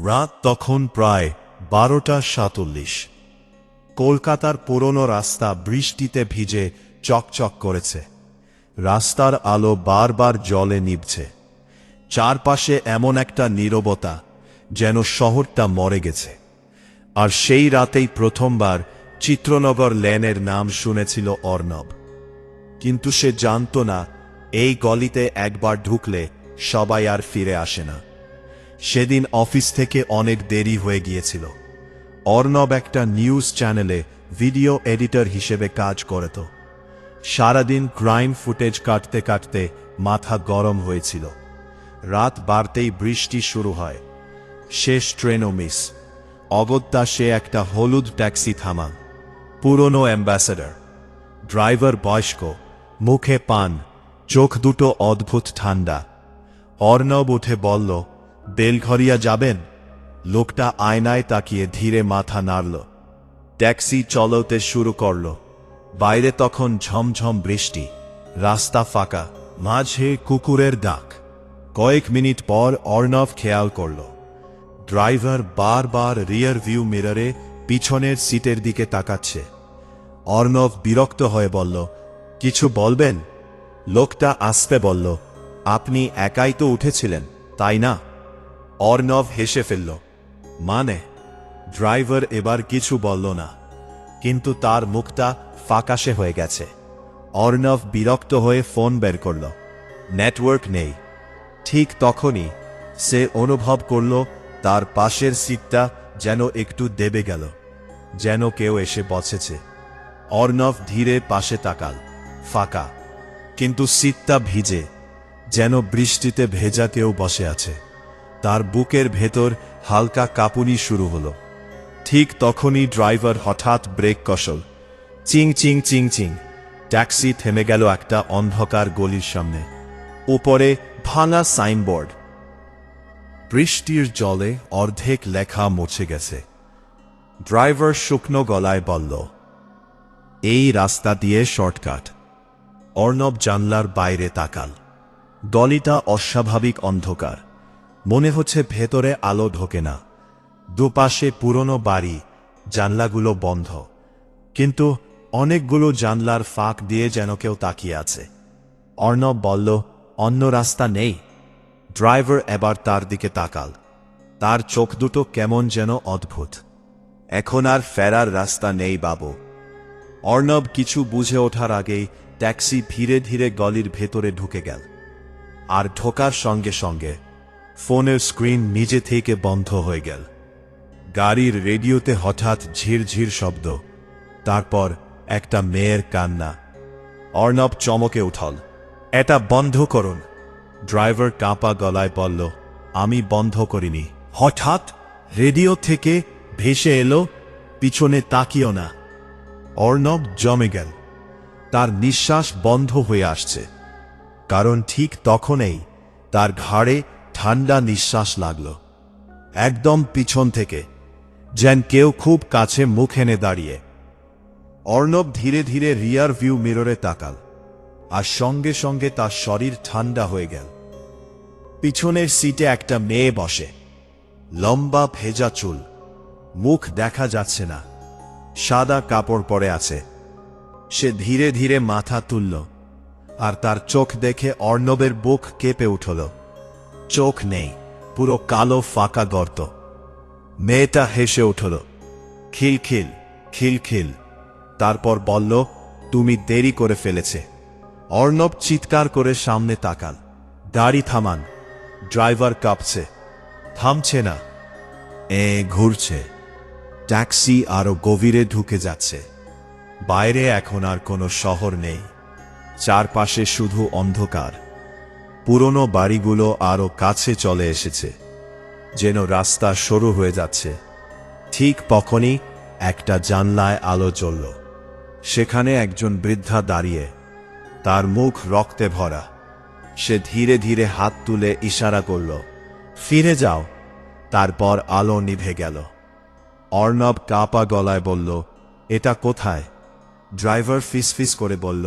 রাত তখন প্রায় 12:47। কলকাতার পুরনো রাস্তা বৃষ্টিতে ভিজে চকচক করেছে। রাস্তার আলো বারবার জলে নিভছে। চারপাশে এমন একটা নীরবতা, যেন শহরটা মরে গেছে। আর সেই রাতেই প্রথমবার চিত্রনগর লেনের নাম শুনেছিল অর্ণব। কিন্তু সে জানত না, এই গলিতে একবার ঢুকলে সবাই আর ফিরে আসে না। সেদিন অফিস থেকে অনেক দেরি হয়ে গিয়েছিল। অর্ণব একটা নিউজ চ্যানেলে ভিডিও এডিটর হিসেবে কাজ করত। সারাদিন ক্রাইম ফুটেজ কাটতে কাটতে মাথা গরম হয়েছিল। রাত বাড়তেই বৃষ্টি শুরু হয়। শেষ ট্রেনও মিস। অগত্যা সে একটা হলুদ ট্যাক্সি থামান। পুরনো অ্যাম্বাসেডর। ড্রাইভার বয়স্ক, মুখে পান, চোখ দুটো অদ্ভুত ঠান্ডা। অর্ণব উঠে বলল, বেলঘরিয়া যাবেন? লোকটা আয়নায় তাকিয়ে ধীরে মাথা নাড়ল। ট্যাক্সি চলতে শুরু করল। বাইরে তখন ঝমঝম বৃষ্টি, রাস্তা ফাঁকা, মাঝে কুকুরের ডাক। কয়েক মিনিট পর অর্ণব খেয়াল করল, ড্রাইভার বারবার রিয়ার ভিউ মিররে পিছনের সিটের দিকে তাকাচ্ছে। অর্ণব বিরক্ত হয়ে বলল, কিছু বলবেন? লোকটা আস্তে বলল, আপনি একাই তো উঠেছিলেন, তাই না? অর্ণব হেসে ফেলল। মানে? ড্রাইভার এবার কিছু বলল না, কিন্তু তার মুখটা ফ্যাকাশে হয়ে গেছে। অর্ণব বিরক্ত হয়ে ফোন বের করল। নেটওয়ার্ক নেই। ঠিক তখনই সে অনুভব করল তার পাশের সিটটা যেন একটু দেবে গেল, যেন কেউ এসে বসেছে। অর্ণব ধীরে পাশে তাকাল। ফাঁকা, কিন্তু সিটটা ভিজে, যেন বৃষ্টিতে ভেজা কেউ বসে আছে। তার বুকের ভেতর হালকা কাঁপুনি শুরু হলো। ঠিক তখনই ড্রাইভার হঠাৎ ব্রেক কষল। চিং চিং চিং চিং। ট্যাক্সি থেমে গেল একটা অন্ধকার গলির সামনে। উপরে ভাঙা সাইনবোর্ড। বৃষ্টির জলে অর্ধেক লেখা মুছে গেছে। ড্রাইভার শুকনো গলায় বলল, এই রাস্তা দিয়ে শর্টকাট। অর্ণব জানলার বাইরে তাকাল। গলিটা অস্বাভাবিক অন্ধকার। মনে হচ্ছে ভেতরে আলো ঢোকে না। দুপাশে পুরনো বাড়ি, জানলাগুলো বন্ধ, কিন্তু অনেকগুলো জানলার ফাঁক দিয়ে যেন কেউ তাকিয়ে আছে। অর্ণব বলল, অন্য রাস্তা নেই? ড্রাইভার এবার তার দিকে তাকাল। তার চোখ দুটো কেমন যেন অদ্ভুত। এখন আর ফেরার রাস্তা নেই বাবু। অর্ণব কিছু বুঝে ওঠার আগেই ট্যাক্সি ধীরে ধীরে গলির ভেতরে ঢুকে গেল। আর ঢোকার সঙ্গে সঙ্গে ফোনের স্ক্রিন নিজে থেকে বন্ধ হয়ে গেল। গাড়ির রেডিওতে হঠাৎ ঝিরঝির শব্দ, তারপর একটা মেয়ের কান্না। অর্ণব চমকে উঠল। এটা বন্ধ করুন। ড্রাইভার কাঁপা গলায় বলল, আমি বন্ধ করিনি। হঠাৎ রেডিও থেকে ভেসে এলো, পিছনে তাকিও না। অর্ণব জমে গেল। তার নিঃশ্বাস বন্ধ হয়ে আসছে, কারণ ঠিক তখনই তার ঘাড়ে ঠান্ডা নিঃশ্বাস লাগল, একদম পিছন থেকে, যেন কেউ খুব কাছে মুখ এনে দাঁড়িয়ে। অর্ণব ধীরে ধীরে রিয়ার ভিউ মিররে তাকাল, আর সঙ্গে সঙ্গে তার শরীর ঠান্ডা হয়ে গেল। পিছনের সিটে একটা মেয়ে বসে। লম্বা ভেজা চুল, মুখ দেখা যাচ্ছে না, সাদা কাপড় পরে আছে। সে ধীরে ধীরে মাথা তুলল, আর তার চোখ দেখে অর্ণবের বুক কেঁপে উঠল। চোখ নেই, পুরো কালো ফাঁকা গর্ত। মেয়েটা হেসে উঠল, খিলখিল খিলখিল। তারপর বলল, তুমি দেরি করে ফেলেছে। অর্ণব চিৎকার করে সামনে তাকাল। গাড়ি থামান। ড্রাইভার কাঁপছে, থামছে না, ঘুরছে। ট্যাক্সি আরো গভীরে ঢুকে যাচ্ছে। বাইরে এখন আর কোনো শহর নেই, চারপাশে শুধু অন্ধকার। পুরনো বাড়িগুলো আরো কাছে চলে এসেছে, যেন রাস্তা সরু হয়ে যাচ্ছে। ঠিক তখনই একটা জানলায় আলো জ্বলল। সেখানে একজন বৃদ্ধা দাঁড়িয়ে, তার মুখ রক্তে ভরা। সে ধীরে ধীরে হাত তুলে ইশারা করল, ফিরে যাও। তারপর আলো নিভে গেল। অর্ণব কাঁপা গলায় বলল, এটা কোথায়? ড্রাইভার ফিসফিস করে বলল,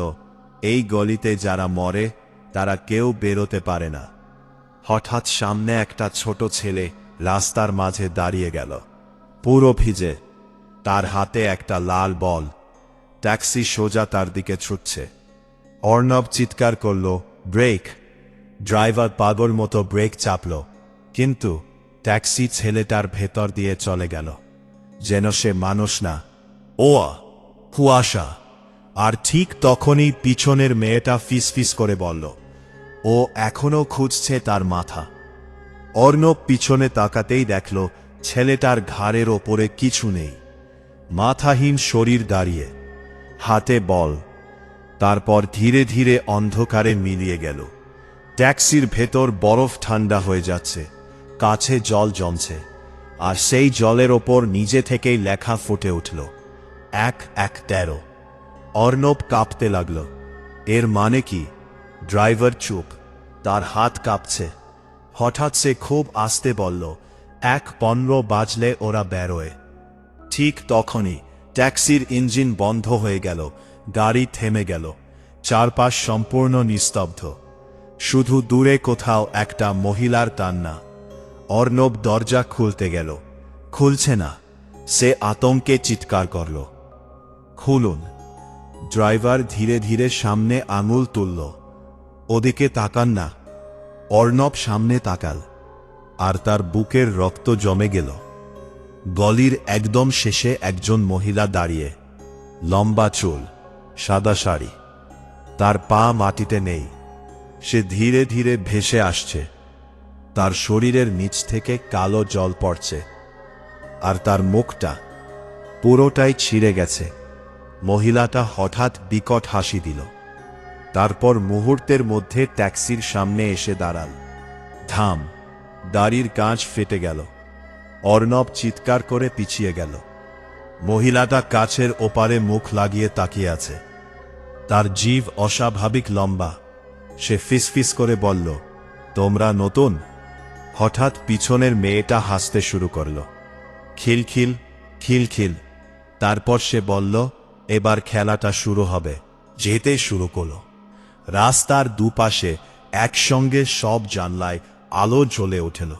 এই গলিতে যারা মরে তারা কেউ বেরোতে পারে না। হঠাৎ সামনে একটা ছোট ছেলে রাস্তার মাঝে দাঁড়িয়ে গেল, পুরো ভিজে, তার হাতে একটা লাল বল। ট্যাক্সি সোজা তার দিকে ছুটছে। অর্ণব চিৎকার করল, ব্রেক! ড্রাইভার পাগল মতো ব্রেক চাপল, কিন্তু ট্যাক্সি ছেলেটার ভেতর দিয়ে চলে গেল, যেন সে মানুষ না, ও কুয়াশা। আর ঠিক তখনই পিছনের মেয়েটা ফিসফিস করে বলল, ও এখনো খুঁজছে তার মাথা। অর্ণব পিছনে তাকাতেই দেখল ছেলেটার ঘাড়ের ওপরে কিছু নেই, মাথাহীন শরীর দাঁড়িয়ে, হাতে বল। তারপর ধীরে ধীরে অন্ধকারে মিলিয়ে গেল। ট্যাক্সির ভেতর বরফ ঠান্ডা হয়ে যাচ্ছে, কাছে জল জমছে, আর সেই জলের ওপর নিজে থেকেই লেখা ফুটে উঠল, 1-1-13। অর্ণব কাঁপতে লাগল। এর মানে কি? ড্রাইভার চুপ, তার হাত কাঁপছে। হঠাৎ সে খুব আস্তে বলল, 1:15 বাজলে ওরা বেরোয়। ঠিক তখনই ট্যাক্সির ইঞ্জিন বন্ধ হয়ে গেল, গাড়ি থেমে গেল, চারপাশ সম্পূর্ণ নিস্তব্ধ, শুধু দূরে কোথাও একটা মহিলার কান্না। অর্ণব দরজা খুলতে গেল, খুলছে না। সে আতঙ্কে চিৎকার করল, খুলুন! ড্রাইভার ধীরে ধীরে সামনে আঙুল তুলল, ওদিকে তাকান না। অর্ণব সামনে তাকাল, আর তার বুকের রক্ত জমে গেল। গলির একদম শেষে একজন মহিলা দাঁড়িয়ে, লম্বা চুল, সাদা শাড়ি, তার পা মাটিতে নেই। সে ধীরে ধীরে ভেসে আসছে, তার শরীরের নিচ থেকে কালো জল পড়ছে, আর তার মুখটা পুরোটাই ছিঁড়ে গেছে। মহিলাটা হঠাৎ বিকট হাসি দিল, তারপর মুহূর্তের মধ্যে ট্যাক্সির সামনে এসে দাঁড়াল। থাম! গাড়ির কাঁচ ফেটে গেল। অর্ণব চিৎকার করে পিছিয়ে গেল। মহিলাটা কাছের ওপারে মুখ লাগিয়ে তাকিয়ে আছে, তার জিভ অস্বাভাবিক লম্বা। সে ফিসফিস করে বলল, তোমরা নতুন? হঠাৎ পিছনের মেয়েটা হাসতে শুরু করল, খিলখিল খিলখিল। তারপর সে বলল, এবার খেলাটা শুরু হবে। যেতে শুরু করল। রাস্তার দুপাশে একসঙ্গে সব জানলায় আলো জ্বলে উঠল,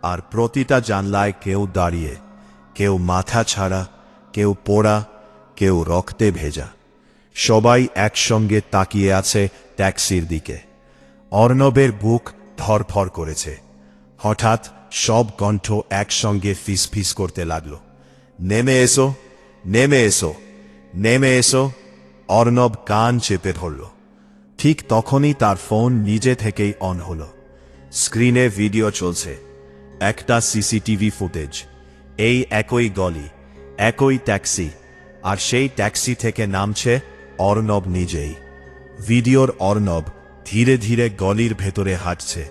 আর প্রতিটা জানলায় কেউ দাঁড়িয়ে, কেউ মাথা ছাড়া, কেউ পোড়া, কেউ রক্তে ভেজা। সবাই একসঙ্গে তাকিয়ে আছে ট্যাক্সির দিকে। অর্ণবের বুক ধরফর করেছে। হঠাৎ সব কণ্ঠ একসঙ্গে ফিসফিস করতে লাগল, নেমে এসো, নেমে এসো, নেমে এসো! অর্ণব কান চেপে ধরল। ঠিক তখনই তার ফোন নিজে থেকেই অন হল। স্ক্রিনে ভিডিও চলছে, একটা সিসিটিভি ফুটেজ। এই একই গলি, একই ট্যাক্সি, আর সেই ট্যাক্সি থেকে নামছে অর্ণব নিজেই। ভিডিওর অর্ণব ধীরে ধীরে গলির ভেতরে হাঁটছে।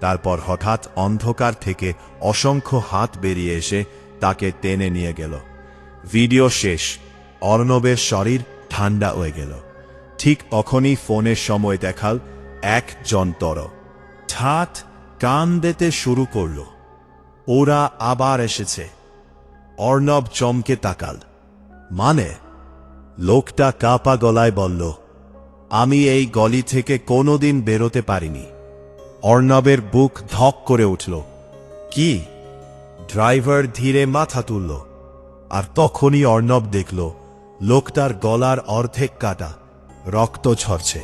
তারপর হঠাৎ অন্ধকার থেকে অসংখ্য হাত বেরিয়ে এসে তাকে টেনে নিয়ে গেল। ভিডিও শেষ, অর্ণবের শরীর ঠান্ডা হয়ে গেল। ঠিক তখনই ফোনের সময় দেখাল, একজন তর ঠাট কান দিতে শুরু করল, ওরা আবার এসেছে। অর্ণব চমকে তাকাল, মানে? লোকটা কাঁপা গলায় বলল, আমি এই গলি থেকে কোনোদিন বেরোতে পারিনি। অর্ণবের বুক ধক করে উঠল। কি? ড্রাইভার ধীরে মাথা তুলল, আর তখনই অর্ণব দেখল লোকটার গলার অর্ধেক কাটা, রক্ত ঝরছে,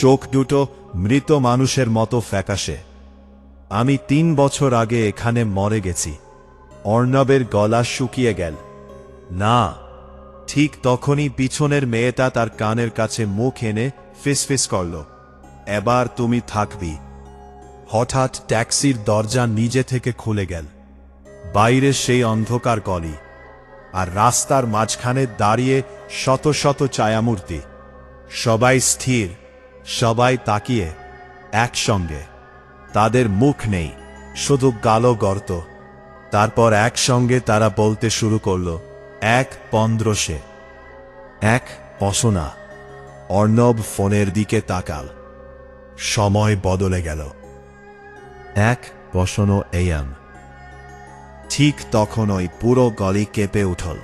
চোখ দুটো মৃত মানুষের মতো ফ্যাকাশে। আমি 3 বছর আগে এখানে মরে গেছি। অর্ণবের গলা শুকিয়ে গেল। না! ঠিক তখনই পিছনের মেয়েটা তার কানের কাছে মুখ এনে ফিসফিস করল, এবার তুমি থাকবি। হঠাৎ ট্যাক্সির দরজা নিজে থেকে খুলে গেল। বাইরে সেই অন্ধকার গলি, আর রাস্তার মাঝখানে দাঁড়িয়ে শত শত ছায়ামূর্তি। সবাই স্থির, সবাই তাকিয়ে, একসঙ্গে। তাদের মুখ নেই, শুধু কালো গর্ত। তারপর একসঙ্গে তারা বলতে শুরু করল, 1:15। 1:15। অর্ণব ফোনের দিকে তাকাল। সময় বদলে গেল। 1:15 AM। ঠিক তখনই পুরো গলি কেঁপে উঠল।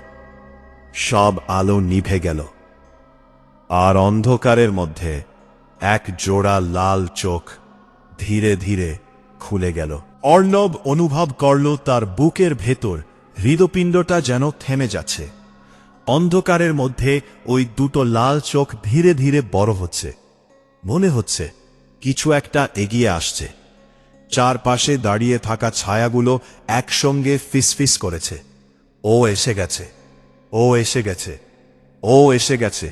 সব আলো নিভে গেল, আর অন্ধকারের মধ্যে এক জোড়া লাল চোখ ধীরে ধীরে খুলে গেল। অর্ণব অনুভব করল তার বুকের ভেতর হৃদপিণ্ডটা যেন থেমে যাচ্ছে। অন্ধকারের মধ্যে ওই দুটো লাল চোখ ধীরে ধীরে বড় হচ্ছে। মনে হচ্ছে কিছু একটা এগিয়ে আসছে। চারপাশে দাঁড়িয়ে থাকা ছায়াগুলো একসঙ্গে ফিসফিস করেছে, ও এসে গেছে, ও এসে গেছে, ও এসে গেছে।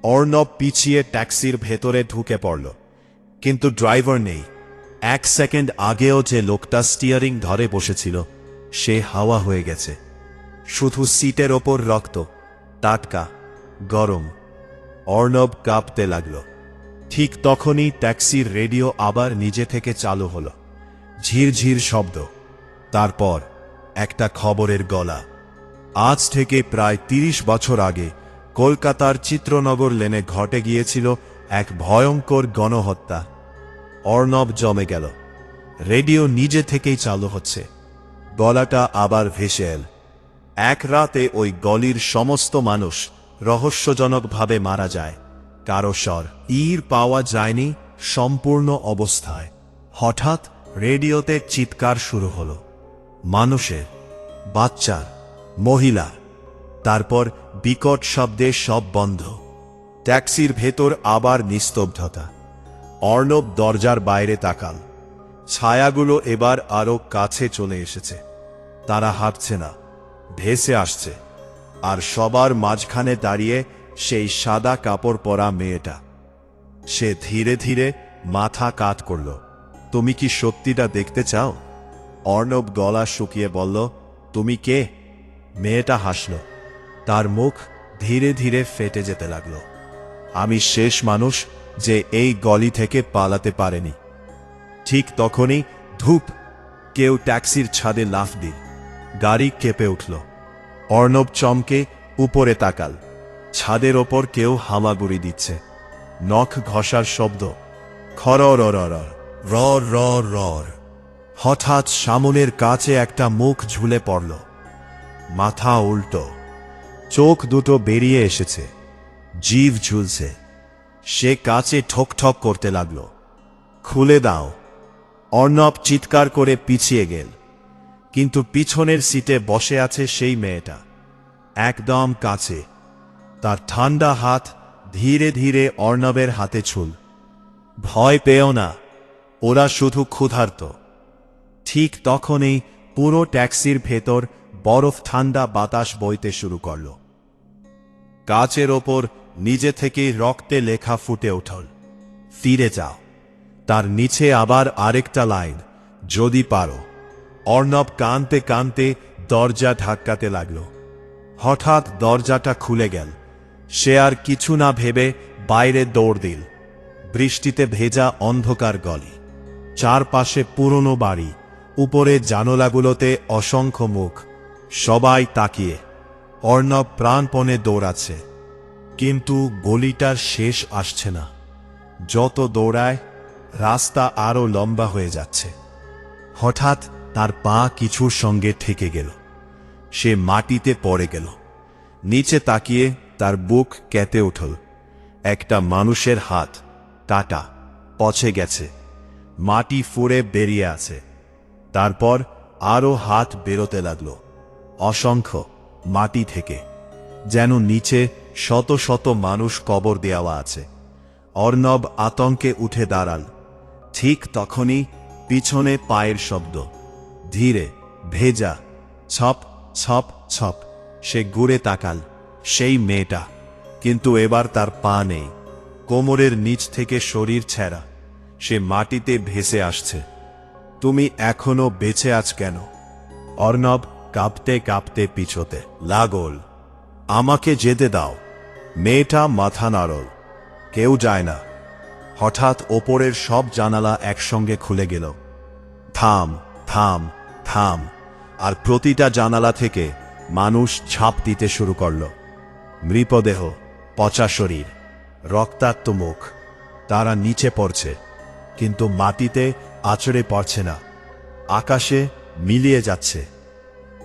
অর্ণব পিছিয়ে ট্যাক্সির ভেতরে ঢুকে পড়ল, কিন্তু ড্রাইভার নেই। 1 সেকেন্ড আগেও যে লোকটা স্টিয়ারিং ধরে বসেছিল সে হাওয়া হয়ে গেছে। শুধু সিটের ওপর রক্ত, টাটকা, গরম। অর্ণব কাঁপতে লাগল। ঠিক তখনই ট্যাক্সির রেডিও আবার নিজে থেকে চালু হলো। ঝিরঝির শব্দ, তারপর একটা খবরের গলা। আজ থেকে প্রায় 30 বছর আগে কলকাতার চিত্রনগর লেনে ঘটে গিয়েছিল এক ভয়ঙ্কর গণহত্যা। অর্ণব জমে গেল। রেডিও নিজে থেকেই চালু হচ্ছে। গলাটা আবার ভেসে এল। এক রাতে ওই গলির সমস্ত মানুষ রহস্যজনকভাবে মারা যায়। কারো স্বর পাওয়া যায়নি সম্পূর্ণ অবস্থায়। হঠাৎ রেডিওতে চিৎকার শুরু হলো, মানুষের, বাচ্চার, মহিলা। তারপর বিকট শব্দে সব বন্ধ। ট্যাক্সির ভেতর আবার নিস্তব্ধতা। অর্ণব দরজার বাইরে তাকাল। ছায়াগুলো এবার আরো কাছে চলে এসেছে। তারা হাঁটছে না, ভেসে আসছে। আর সবার মাঝখানে দাঁড়িয়ে সেই সাদা কাপড় পরা মেয়েটা। সে ধীরে ধীরে মাথা কাত করল। তুমি কি সত্যিটা দেখতে চাও? অর্ণব গলা শুকিয়ে বলল, তুমি কে? মেয়েটা হাসল। তার মুখ ধীরে ধীরে ফেটে যেতে লাগল। আমি শেষ মানুষ যে এই গলি থেকে পালাতে পারেনি। ঠিক তখনই ধূপ, কেউ ট্যাক্সির ছাদে লাফ দিল। গাড়ি কেঁপে উঠল। অর্ণব চমকে উপরে তাকাল। ছাদের ওপর কেউ হামাগুড়ি দিচ্ছে। নখ ঘষার শব্দ, খরর রর রর রর। হঠাৎ সামনের কাছে একটা মুখ ঝুলে পড়ল। মাথা উল্টো, চোখ দুটো বেরিয়ে এসেছে, জিভ ঝুলছে। সে কাছে ঠকঠক করতে লাগল। খুলে দাও। অর্ণব চিৎকার করে পিছিয়ে গেল। কিন্তু পিছনের সিটে বসে আছে সেই মেয়েটা, একদম কাছে। তার ঠান্ডা হাত ধীরে ধীরে অর্ণবের হাতে ছুল। ভয় পেও না, ওরা শুধু ক্ষুধার্ত। ঠিক তখনই পুরো ট্যাক্সির ভেতর বরফ ঠান্ডা বাতাস বইতে শুরু করল। কাচের ওপর নিজে থেকেই রক্তে লেখা ফুটে উঠল, ফিরে যাও। তার নিচে আবার আরেকটা লাইন, যদি পারো। অর্ণব কাঁদতে কাঁদতে দরজা ধাক্কাতে লাগল। হঠাৎ দরজাটা খুলে গেল। সে আর কিছু না ভেবে বাইরে দৌড় দিল। বৃষ্টিতে ভেজা অন্ধকার গলি, চারপাশে পুরনো বাড়ি, উপরে জানলাগুলোতে অসংখ্য মুখ, সবাই তাকিয়ে। অর্ণব প্রাণপণে দৌড়াচ্ছে, কিন্তু গলিটার শেষ আসছে না। যত দৌড়ায় রাস্তা আরো লম্বা হয়ে যাচ্ছে। হঠাৎ তার পা কিছুর সঙ্গে ঠেকে গেল। সে মাটিতে পড়ে গেল। নিচে তাকিয়ে তার বুক কেঁপে উঠল। একটা মানুষের হাত, কাটা, পচে গেছে, মাটি ফুঁড়ে বেরিয়ে আছে। তারপর আরো হাত বেরোতে লাগল, অসংখ্য, মাটি থেকে, যেন নিচে শত শত মানুষ কবর দেওয়া আছে। অর্ণব আতঙ্কে উঠে দাঁড়াল। ঠিক তখনই পিছনে পায়ের শব্দ, ধীরে, ভেজা, ছপ ছপ ছপ। সে ঘুরে তাকাল, সেই মেয়েটা, কিন্তু এবার তার পা নেই। কোমরের নিচ থেকে শরীর ছেঁড়া, সে মাটিতে ভেসে আসছে। তুমি এখনো বেঁচে আছ কেন? অর্ণব কাঁপতে কাঁপতে পিছোতে লাগল। আমাকে যেতে দাও। মেয়েটা মাথা নাড়ল, কেউ যায় না। হঠাৎ ওপরের সব জানালা একসঙ্গে খুলে গেল। থাম থাম থাম। আর প্রতিটা জানালা থেকে মানুষ ঝাঁপ দিতে শুরু করল। মৃতদেহ, পচা শরীর, রক্তাক্ত মুখ। তারা নিচে পড়ছে, কিন্তু মাটিতে আছড়ে পড়ছে না, আকাশে মিলিয়ে যাচ্ছে।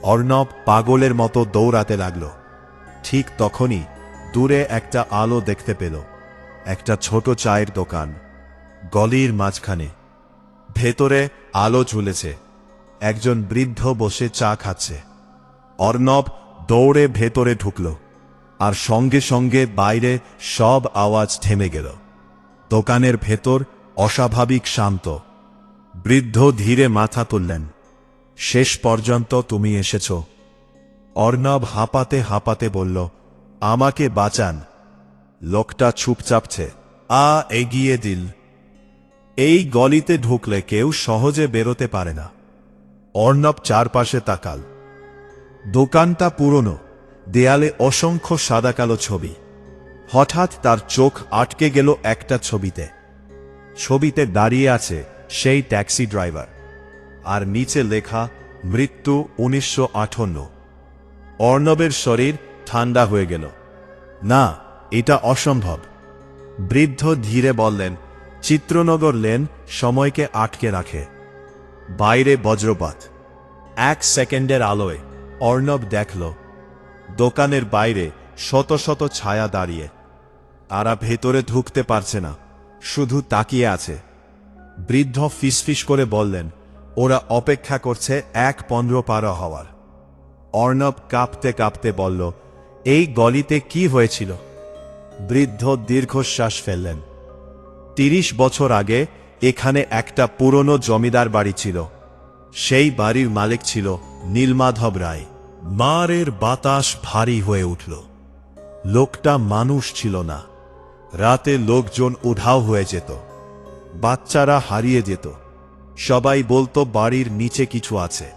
অর্ণব পাগলের মতো দৌড়াতে লাগল। ঠিক তখনই দূরে একটা আলো দেখতে পেল, একটা ছোট চায়ের দোকান, গলির মাঝখানে। ভেতরে আলো ঝুলেছে, একজন বৃদ্ধ বসে চা খাচ্ছে। অর্ণব দৌড়ে ভেতরে ঢুকল, আর সঙ্গে সঙ্গে বাইরে সব আওয়াজ থেমে গেল। দোকানের ভেতর অস্বাভাবিক শান্ত। বৃদ্ধ ধীরে মাথা তুললেন। শেষ পর্যন্ত তুমি এসেছ। অর্ণব হাঁপাতে হাঁপাতে বলল, আমাকে বাঁচান। লোকটা চুপচাপছে। এগিয়ে দিল। এই গলিতে ঢুকলে কেউ সহজে বেরোতে পারে না। অর্ণব চারপাশে তাকাল। দোকানটা পুরনো, দেয়ালে অসংখ্য সাদাকালো ছবি। হঠাৎ তার চোখ আটকে গেল একটা ছবিতে। ছবিতে দাঁড়িয়ে আছে সেই ট্যাক্সি ড্রাইভার, আর নিচে লেখা মৃত্যু 1958। অর্ণবের শরীর ঠান্ডা হয়ে গেল। না, এটা অসম্ভব। বৃদ্ধ ধীরে বললেন, চিত্রনগর লেন সময়কে আটকে রাখে। বাইরে বজ্রপাত। 1 সেকেন্ডের আলোয় অর্ণব দেখল দোকানের বাইরে শত শত ছায়া দাঁড়িয়ে। তারা ভেতরে ঢুকতে পারছে না, শুধু তাকিয়ে আছে। বৃদ্ধ ফিসফিস করে বললেন, ওরা অপেক্ষা করছে 1:15 পার হওয়ার। অর্ণব কাঁপতে কাঁপতে বলল, এই গলিতে কি হয়েছিল? বৃদ্ধ দীর্ঘশ্বাস ফেললেন। 30 বছর আগে এখানে একটা পুরনো জমিদার বাড়ি ছিল। সেই বাড়ির মালিক ছিল নীলমাধব রায়। মারের বাতাস ভারী হয়ে উঠল। লোকটা মানুষ ছিল না। রাতে লোকজন উধাও হয়ে যেত, বাচ্চারা হারিয়ে যেত। সবাই বলতো বাড়ির নিচে কিছু আছে।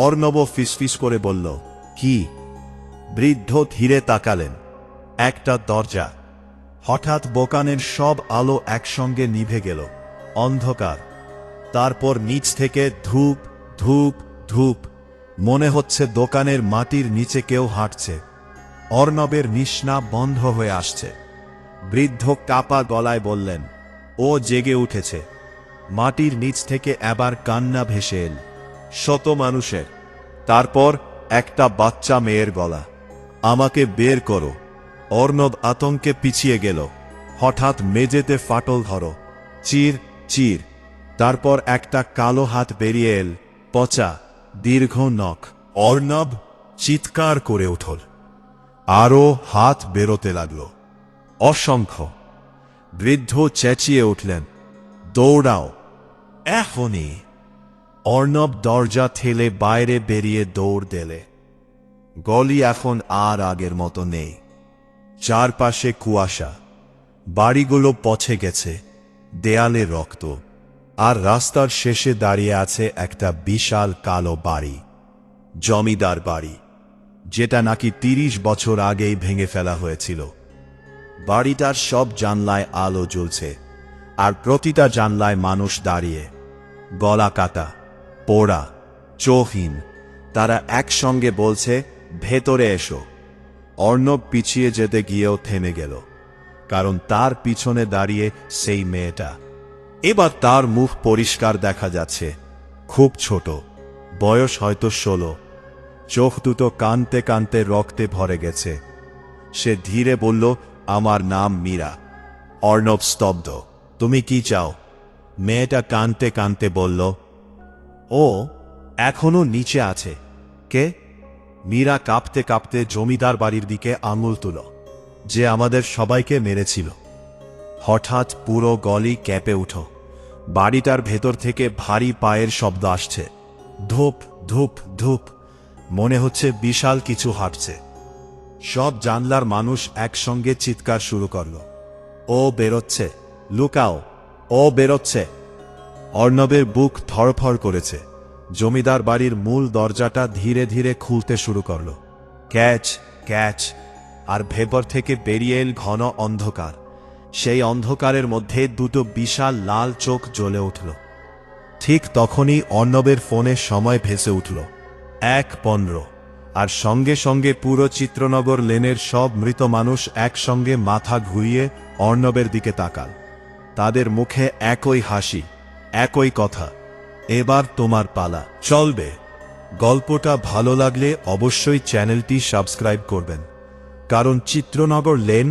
অর্ণব ফিসফিস করে বলল, কি? বৃদ্ধ ধীরে তাকালেন। একটা দরজা। হঠাৎ দোকানের সব আলো একসঙ্গে নিভে গেল। অন্ধকার। তারপর নিচ থেকে ধূপ ধূপ ধূপ। মনে হচ্ছে দোকানের মাটির নিচে কেউ হাঁটছে। অর্ণবের নিঃশ্বাস বন্ধ হয়ে আসছে। বৃদ্ধ কাপা গলায় বললেন, ও জেগে উঠেছে। মাটির নিচ থেকে এবার কান্না ভেসে এল, শত মানুষের। তারপর একটা বাচ্চা মেয়ের গলা, আমাকে বের করো। অর্ণব আতঙ্কে পিছিয়ে গেল। হঠাৎ মেঝেতে ফাটল ধরো, চির চির। তারপর একটা কালো হাত বেরিয়ে এল, পচা, দীর্ঘ নখ। অর্ণব চিৎকার করে উঠল। আরও হাত বেরোতে লাগল, অসংখ্য। বৃদ্ধ চেঁচিয়ে উঠলেন, দৌড়াও এখনই। অর্ণব দরজা ঠেলে বাইরে বেরিয়ে দৌড় দিলে। গলি এখন আর আগের মতো নেই। চারপাশে কুয়াশা, বাড়িগুলো পচে গেছে, দেয়ালে রক্ত। আর রাস্তার শেষে দাঁড়িয়ে আছে একটা বিশাল কালো বাড়ি, জমিদার বাড়ি, যেটা নাকি 30 বছর আগেই ভেঙে ফেলা হয়েছিল। বাড়িটার সব জানলায় আলো জ্বলছে, আর প্রতিটা জানলায় মানুষ দাঁড়িয়ে, গলা কাটা, পোড়া, চোখহীন। তারা একসঙ্গে বলছে, ভেতরে এসো। অর্ণব পিছিয়ে যেতে গিয়েও থেমে গেল, কারণ তার পিছনে দাঁড়িয়ে সেই মেয়েটা। এবার তার মুখ পরিষ্কার দেখা যাচ্ছে, খুব ছোট, বয়স হয়তো 16। চোখ দুটো কানতে কানতে রক্তে ভরে গেছে। সে ধীরে বলল, আমার নাম মীরা। অর্ণব স্তব্ধ। তুমি কি চাও? মেয়েটা কানতে কানতে বলল, ও এখনো নিচে আছে। কে? মীরা কাঁপতে কাঁপতে জমিদার বাড়ির দিকে আঙুল তুল, যে আমাদের সবাইকে মেরেছিল। হঠাৎ পুরো গলি কেঁপে উঠল। বাড়িটার ভেতর থেকে ভারী পায়ের শব্দ আসছে, ধূপ ধূপ ধূপ। মনে হচ্ছে বিশাল কিছু হাঁটছে। সব জানলার মানুষ একসঙ্গে চিৎকার শুরু করল, ও বেরোচ্ছে, লুকাও, ও বেরোচ্ছে। অর্ণবের বুক ধড়ফড় করেছে। জমিদার বাড়ির মূল দরজাটা ধীরে ধীরে খুলতে শুরু করল। Catch catch. আর ভেতর থেকে বেরিয়ে এল ঘন অন্ধকার। সেই অন্ধকারের মধ্যে দুটো বিশাল লাল চোখ জ্বলে উঠল। ঠিক তখনই অর্ণবের ফোনে সময় ভেসে উঠল, 1:15। আর সঙ্গে সঙ্গে পুরো চিত্রনগর লেনের সব মৃত মানুষ একসঙ্গে মাথা ঘুরিয়ে অর্ণবের দিকে তাকাল। তাদের মুখে একই হাসি, একই কথা, এবার তোমার পালা। চলবে। গল্পটা ভালো লাগলে অবশ্যই চ্যানেলটি সাবস্ক্রাইব করবেন, কারণ চিত্রনগর লেন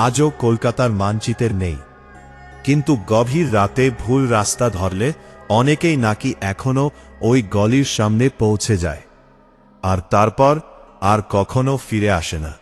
আজও কলকাতার মানচিত্রে নেই, কিন্তু গভীর রাতে ভুল রাস্তা ধরলে অনেকেই নাকি এখনো ওই গলির সামনে পৌঁছে যায় আর তারপর আর কখনো ফিরে আসে না।